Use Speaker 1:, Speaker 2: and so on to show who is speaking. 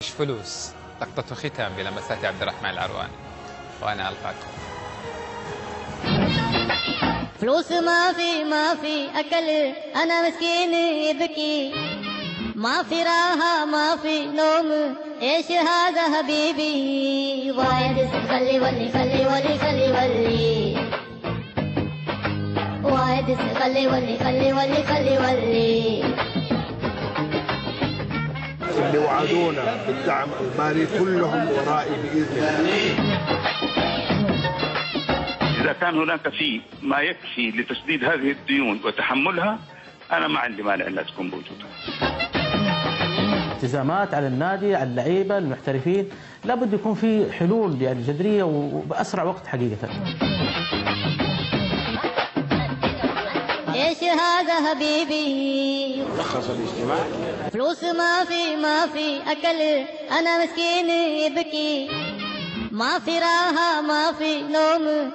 Speaker 1: مش فلوس. لقطة ختام بلمسات عبد الرحمن العرواني، وأنا ألقاكم.
Speaker 2: فلوس ما في أكل، أنا مسكين يبكي، ما في راحة ما في نوم، إيش هذا حبيبي؟ وايد خلي ولي خلي ولي خلي ولي، وايد خلي ولي خلي ولي خلي ولي.
Speaker 3: اللي وعدونا بالدعم المالي كلهم ورائي بإذن الله.
Speaker 4: إذا كان هناك في ما يكفي لتسديد هذه الديون وتحملها، أنا ما عندي مانع أنها تكون موجودة.
Speaker 5: التزامات على النادي، على اللعيبة المحترفين، لابد يكون في حلول يعني جذرية وبأسرع وقت حقيقة.
Speaker 2: ايش هذا حبيبي؟
Speaker 3: لخص الاجتماع.
Speaker 2: فلوس ما في أكل، أنا مسكين يبكي، ما في راحة ما في نوم.